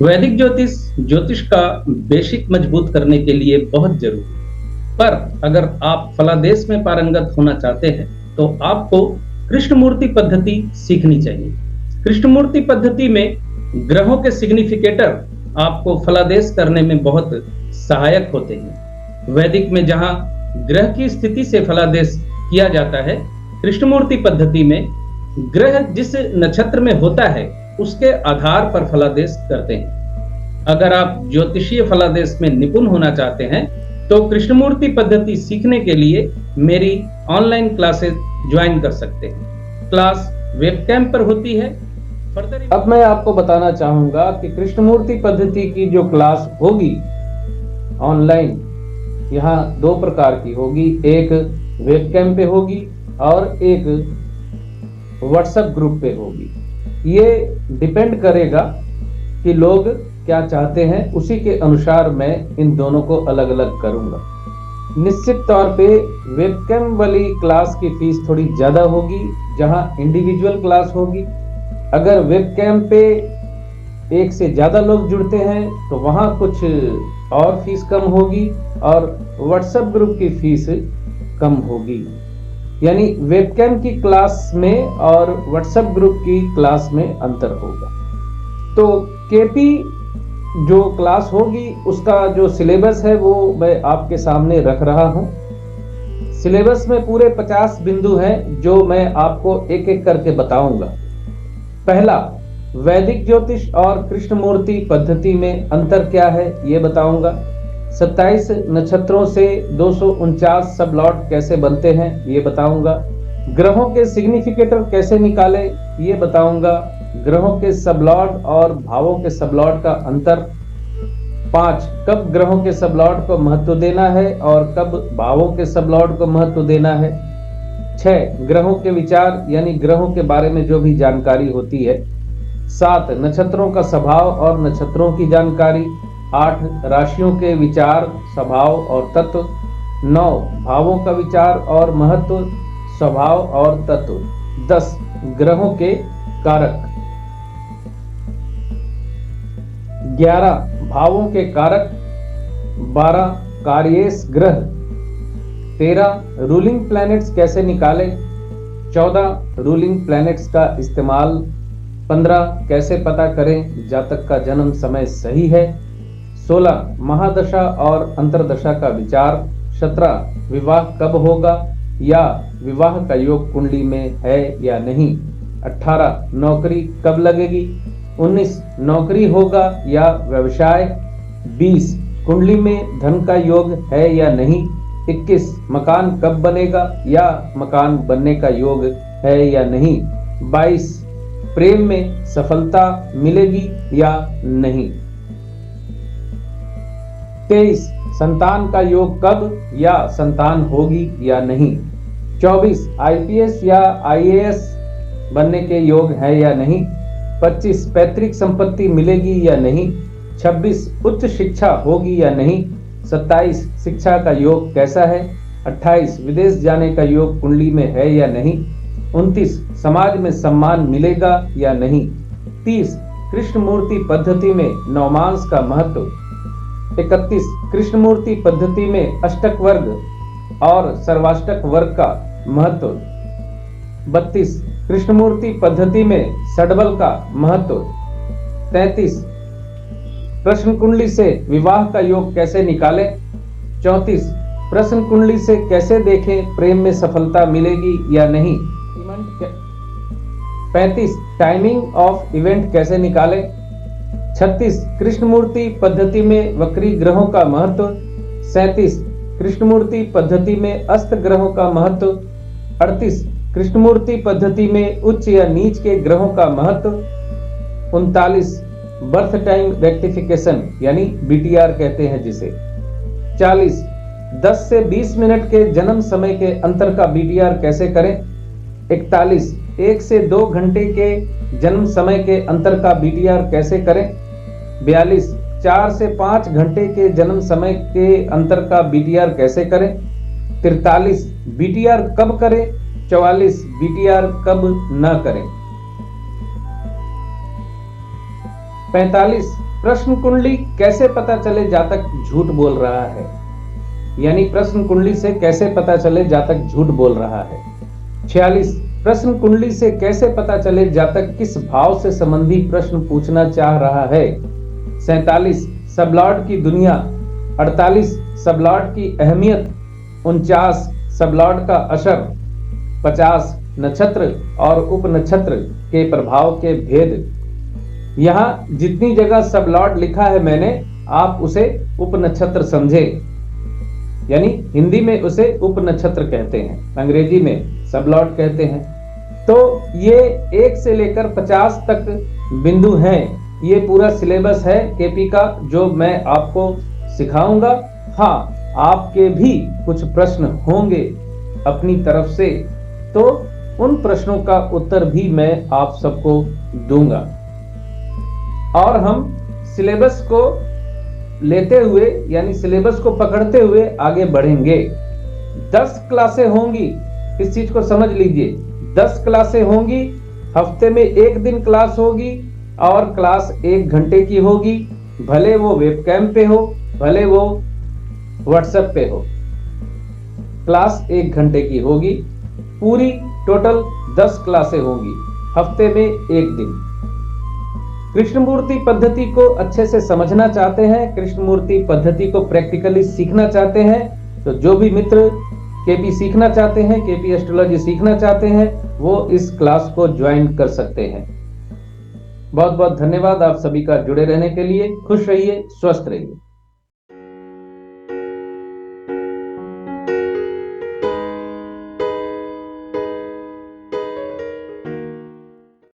वैदिक ज्योतिष ज्योतिष का बेसिक मजबूत करने के लिए बहुत जरूरी है। पर अगर आप फलादेश में पारंगत होना चाहते हैं तो आपको कृष्णमूर्ति पद्धति सीखनी चाहिए। कृष्णमूर्ति पद्धति में ग्रहों के सिग्निफिकेटर आपको फलादेश करने में बहुत सहायक होते हैं। वैदिक में जहां ग्रह की स्थिति से फलादेश किया जाता है, कृष्णमूर्ति पद्धति में ग्रह जिस नक्षत्र में होता है उसके आधार पर फलादेश करते हैं। अगर आप ज्योतिषीय फलादेश में निपुण होना चाहते हैं तो कृष्णमूर्ति पद्धति सीखने के लिए मेरी ऑनलाइन क्लासेस ज्वाइन कर सकते हैं। क्लास वेबकैम पर होती है। अब मैं आपको बताना चाहूंगा कि कृष्णमूर्ति पद्धति की जो क्लास होगी ऑनलाइन, यहाँ दो प्रकार की होगी, एक वेबकैम पे होगी और एक व्हाट्सएप ग्रुप पे होगी। ये डिपेंड करेगा कि लोग क्या चाहते हैं, उसी के अनुसार मैं इन दोनों को अलग अलग करूंगा। निश्चित तौर पे वेबकैम वाली क्लास की फीस थोड़ी ज़्यादा होगी, जहां इंडिविजुअल क्लास होगी। अगर वेबकैम पे एक से ज़्यादा लोग जुड़ते हैं तो वहाँ कुछ और फीस कम होगी और व्हाट्सएप ग्रुप की फीस कम होगी। यानी वेबकैम की क्लास में और व्हाट्सएप ग्रुप की क्लास में अंतर होगा। तो केपी जो क्लास होगी उसका जो सिलेबस है वो मैं आपके सामने रख रहा हूं। सिलेबस में पूरे 50 बिंदु हैं जो मैं आपको एक एक करके बताऊंगा। पहला, वैदिक ज्योतिष और कृष्णमूर्ति पद्धति में अंतर क्या है ये बताऊंगा। 27 नक्षत्रों से 249 सब लॉट कैसे बनते हैं ये बताऊंगा। ग्रहों के सिग्निफिकेटर कैसे निकाले ये बताऊंगा। ग्रहों के सबलॉट और भावों के सबलॉट का अंतर। 5, कब ग्रहों के सबलॉट को महत्व देना है और कब भावों के सबलॉट को महत्व देना है। 6, ग्रहों के विचार यानी ग्रहों के बारे में जो भी जानकारी होती है। 7, नक्षत्रों का स्वभाव और नक्षत्रों की जानकारी। 8, राशियों के विचार, स्वभाव और तत्व। 9, भावों का विचार और महत्व, स्वभाव और तत्व। 10, ग्रहों के कारक। 11, भावों के कारक। 12, कार्येश ग्रह। 13, रूलिंग प्लैनेट्स कैसे निकालें। 14, रूलिंग प्लैनेट्स का इस्तेमाल। 15, कैसे पता करें जातक का जन्म समय सही है। 16, महादशा और अंतरदशा का विचार। 17, विवाह कब होगा या विवाह का योग कुंडली में है या नहीं। 18, नौकरी कब लगेगी। 19, नौकरी होगा या व्यवसाय। 20, कुंडली में धन का योग है या नहीं। 21, मकान कब बनेगा या मकान बनने का योग है या नहीं। 22, प्रेम में सफलता मिलेगी या नहीं। 23, संतान का योग कब या संतान होगी या नहीं। 24, आईपीएस या आईएएस बनने के योग है या नहीं। 25, पैतृक संपत्ति मिलेगी या नहीं। 26, उच्च शिक्षा होगी या नहीं। 27, शिक्षा का योग कैसा है। 28, विदेश जाने का योग कुंडली में है या नहीं। 29, समाज में सम्मान मिलेगा या नहीं। 30, कृष्णमूर्ति पद्धति में नवमांस का महत्व। 31, कृष्णमूर्ति पद्धति में अष्टक वर्ग और सर्वाष्टक वर्ग का महत्व। 32, कृष्णमूर्ति पद्धति में षड्बल का महत्व। 33, प्रश्न कुंडली से विवाह का योग कैसे निकालें। 34, प्रश्न कुंडली से कैसे देखें प्रेम में सफलता मिलेगी या नहीं। 35, टाइमिंग ऑफ इवेंट कैसे निकालें। 36, कृष्णमूर्ति पद्धति में वक्री ग्रहों का महत्व। 37, कृष्णमूर्ति पद्धति में अस्त ग्रहों का महत्व। 38, कृष्णमूर्ति पद्धति में उच्च या नीच के ग्रहों का महत्व। 39, बर्थ टाइम रेक्टिफिकेशन यानी बीटीआर कहते हैं जिसे। 40, 10 से 20 मिनट के जन्म समय के अंतर का बीटीआर कैसे करें। 41, 1 से 2 घंटे के जन्म समय के अंतर का बीटीआर कैसे करें। 42, 4 से 5 घंटे के जन्म समय के अंतर का बीटीआर कैसे करें। 43, बीटीआर कब करें। 44, बीटीआर कब न करें। 45, प्रश्न कुंडली कैसे पता चले जातक झूठ बोल रहा है, यानी प्रश्न कुंडली से कैसे पता चले जातक झूठ बोल रहा है। 46 प्रश्न कुंडली से कैसे पता चले जातक किस भाव से संबंधी प्रश्न पूछना चाह रहा है। 47 सबलॉर्ड की दुनिया। 48 सबलॉर्ड की अहमियत। 49 सबलॉर्ड का असर। 50 नक्षत्र और उपनक्षत्र के प्रभाव के भेद। यहाँ जितनी जगह सबलॉर्ड लिखा है मैंने, आप उसे उपनक्षत्र समझे, यानी हिंदी में उसे उपनक्षत्र कहते हैं, अंग्रेजी में सबलॉर्ड कहते हैं। तो ये 1 से लेकर 50 तक बिंदु हैं। ये पूरा सिलेबस है केपी का जो मैं आपको सिखाऊंगा। हाँ, आपके भी कुछ प्रश्न होंगे अपनी तरफ से, तो उन प्रश्नों का उत्तर भी मैं आप सबको दूंगा। और हम सिलेबस को लेते हुए, यानी सिलेबस को पकड़ते हुए आगे बढ़ेंगे। 10 क्लासें होंगी, इस चीज को समझ लीजिए। 10 क्लासें होंगी, हफ्ते में 1 दिन क्लास होगी और क्लास 1 घंटे की होगी। भले वो वेबकैम पे हो, भले वो व्हाट्सएप पे हो, क्लास 1 घंटे की होगी। पूरी टोटल 10 क्लासें होंगी, हफ्ते में 1 दिन। कृष्णमूर्ति पद्धति को अच्छे से समझना चाहते हैं, कृष्णमूर्ति पद्धति को प्रैक्टिकली सीखना चाहते हैं, तो जो भी मित्र केपी सीखना चाहते हैं, केपी एस्ट्रोलॉजी सीखना चाहते हैं, वो इस क्लास को ज्वाइन कर सकते हैं। बहुत बहुत धन्यवाद आप सभी का जुड़े रहने के लिए। खुश रहिए, स्वस्थ रहिए।